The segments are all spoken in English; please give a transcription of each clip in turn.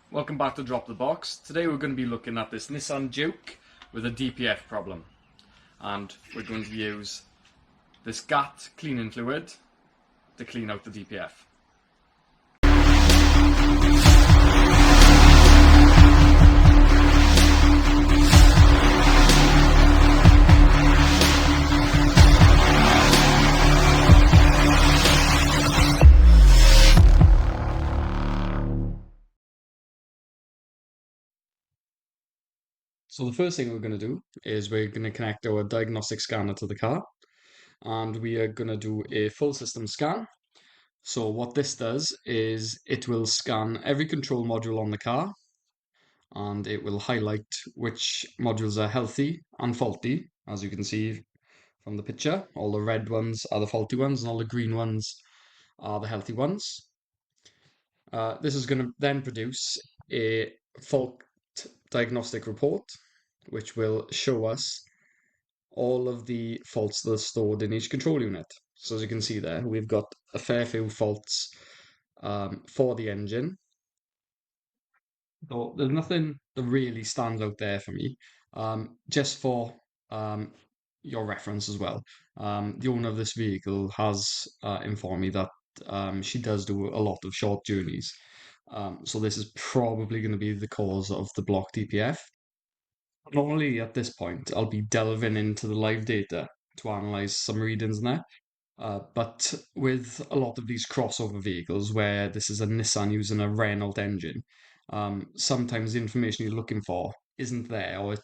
Welcome back to Drop the Box. Today we're going to be looking at this Nissan Juke with a DPF problem, and we're going to use this GAT Cleaning Fluid to clean out the DPF. So the first thing we're going to do is we're going to connect our diagnostic scanner to the car, and we are going to do a full system scan. So what this does is it will scan every control module on the car, and it will highlight which modules are healthy and faulty. As you can see from the picture, all the red ones are the faulty ones and all the green ones are the healthy ones. This is going to then produce a fault diagnostic report, which will show us all of the faults that are stored in each control unit. So as you can see there, we've got a fair few faults for the engine. So there's nothing that really stands out there for me. Just for your reference as well, the owner of this vehicle has informed me that she does do a lot of short journeys. So this is probably going to be the cause of the blocked DPF. Normally at this point, I'll be delving into the live data to analyze some readings in there. But with a lot of these crossover vehicles where this is a Nissan using a Renault engine, sometimes the information you're looking for isn't there, or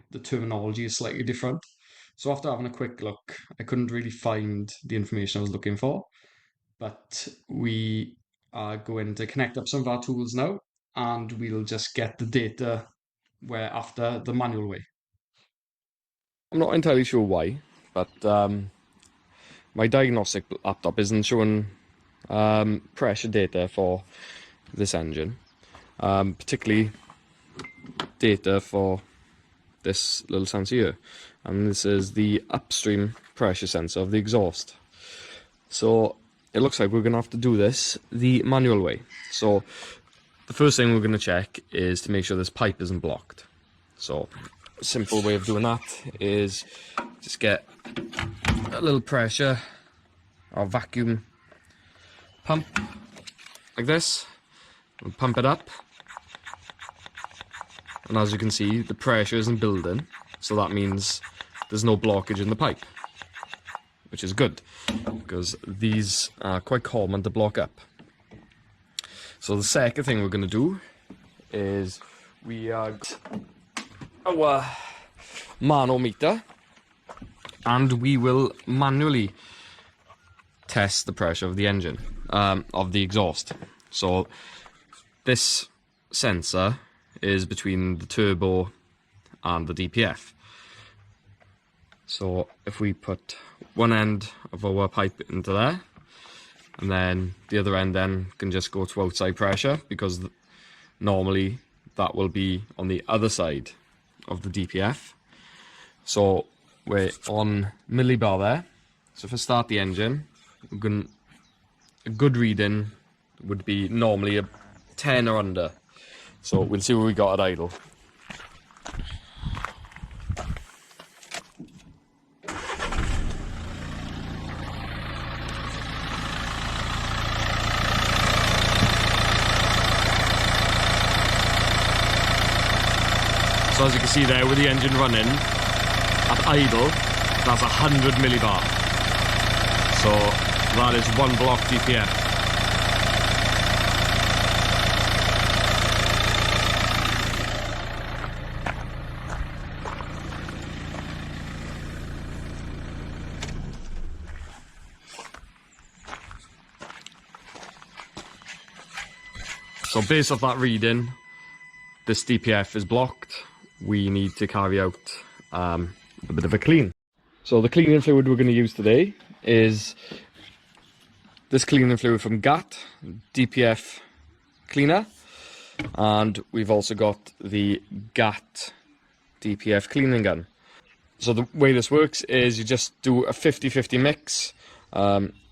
the terminology is slightly different. So after having a quick look, I couldn't really find the information I was looking for. But we are going to connect up some of our tools now, and we'll just get the data after the manual way. I'm not entirely sure why, but my diagnostic laptop isn't showing pressure data for this engine, particularly data for this little sensor here, and this is the upstream pressure sensor of the exhaust. So it looks like we're going to have to do this the manual way. So the first thing we're going to check is to make sure this pipe isn't blocked. So a simple way of doing that is just get a little pressure or vacuum pump like this and pump it up, and as you can see, the pressure isn't building, so that means there's no blockage in the pipe, which is good because these are quite common to block up. So the second thing we're going to do is we are our manometer, and we will manually test the pressure of the engine, of the exhaust. So this sensor is between the turbo and the DPF. So if we put one end of our pipe into there, and then the other end then can just go to outside pressure, because normally that will be on the other side of the DPF. So we're on millibar there. So if I start the engine, a good reading would be normally a 10 or under. So we'll see what we got at idle. So as you can see there, with the engine running at idle, that's 100 millibar. So that is one block DPF. So based off that reading, this DPF is blocked. We need to carry out a bit of a clean. So the cleaning fluid we're going to use today is this cleaning fluid from GAT DPF cleaner, and we've also got the GAT DPF cleaning gun. So the way this works is you just do a 50-50 mix,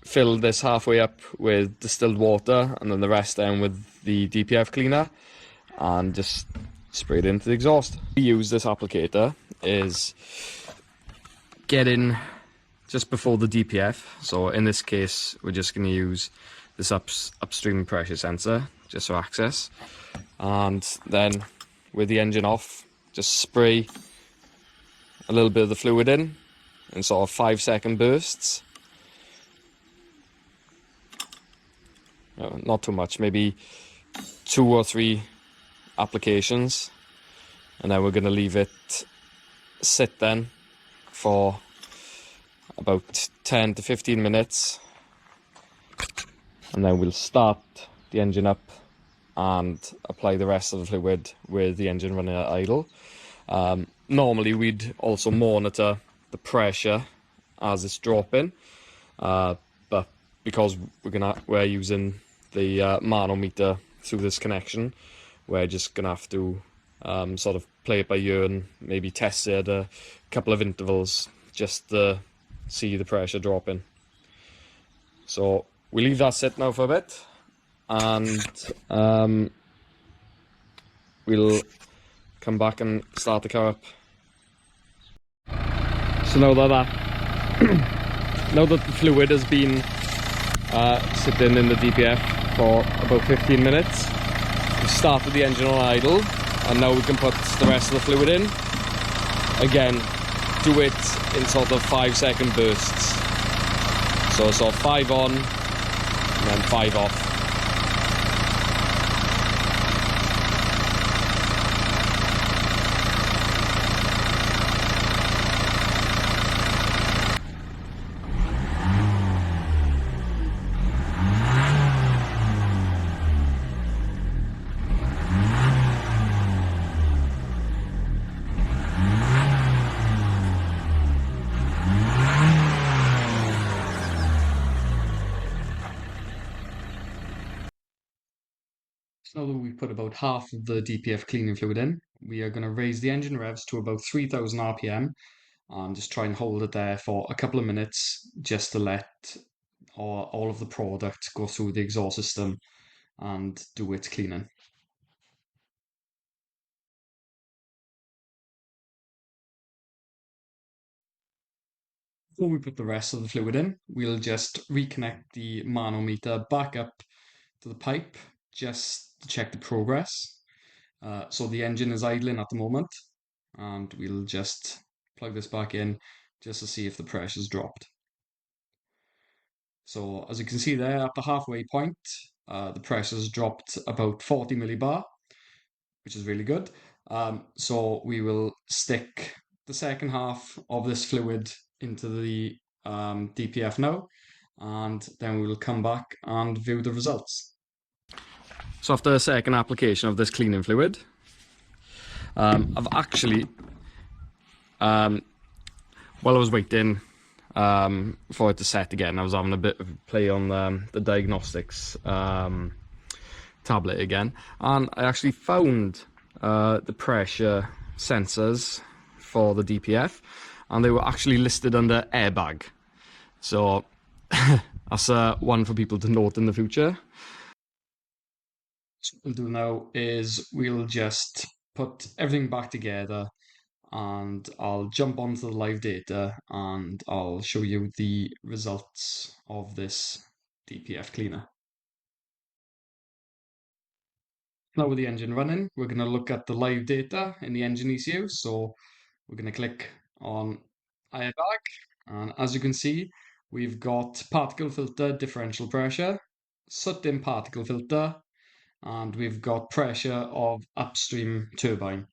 fill this halfway up with distilled water and then the rest then with the DPF cleaner and just spray it into the exhaust. We use this applicator is getting just before the DPF, so in this case we're just going to use this upstream pressure sensor just for access, and then with the engine off just spray a little bit of the fluid in sort of 5-second bursts. No, not too much, maybe 2 or 3 applications, and then we're going to leave it sit then for about 10 to 15 minutes, and then we'll start the engine up and apply the rest of the fluid with the engine running at idle. Normally we'd also monitor the pressure as it's dropping, but because we're using the manometer through this connection, we're just gonna have to sort of play it by ear and maybe test it at a couple of intervals just to see the pressure dropping. So we leave that sit now for a bit, and we'll come back and start the car up. So now that the fluid has been sitting in the DPF for about 15 minutes, we've started the engine on idle, and now we can put the rest of the fluid in. Again, do it in sort of 5-second bursts. So sort of 5 on and then 5 off. So now that we've put about half of the DPF cleaning fluid in, we are going to raise the engine revs to about 3000 RPM and just try and hold it there for a couple of minutes just to let all of the product go through the exhaust system and do its cleaning. Before we put the rest of the fluid in, we'll just reconnect the manometer back up to the pipe just to check the progress. So the engine is idling at the moment, and we'll just plug this back in just to see if the pressure's dropped. So as you can see there, at the halfway point, the pressure's dropped about 40 millibar, which is really good. So we will stick the second half of this fluid into the DPF now, and then we'll come back and view the results. So after a second application of this cleaning fluid, I've actually, while I was waiting for it to set again, I was having a bit of play on the diagnostics tablet again, and I actually found the pressure sensors for the DPF, and they were actually listed under airbag. So that's one for people to note in the future. So what we'll do now is we'll just put everything back together, and I'll jump onto the live data and I'll show you the results of this DPF cleaner. Now with the engine running, we're going to look at the live data in the engine ECU. So we're going to click on airbag, and as you can see, we've got particle filter differential pressure, soot in particle filter, and we've got pressure of upstream turbine.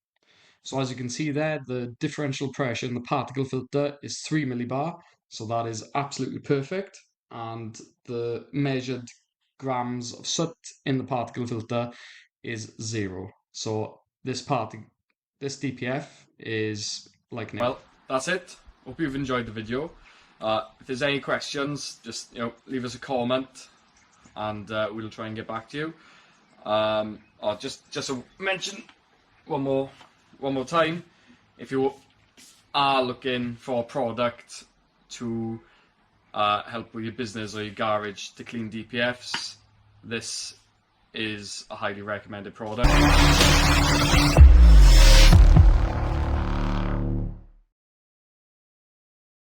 So as you can see there, the differential pressure in the particle filter is 3 millibar, so that is absolutely perfect. And the measured grams of soot in the particle filter is 0. So this DPF is like new. Well, that's it. Hope you've enjoyed the video. If there's any questions, just leave us a comment, and we'll try and get back to you. Or just to mention one more time, if you are looking for a product to help with your business or your garage to clean DPFs, this is a highly recommended product.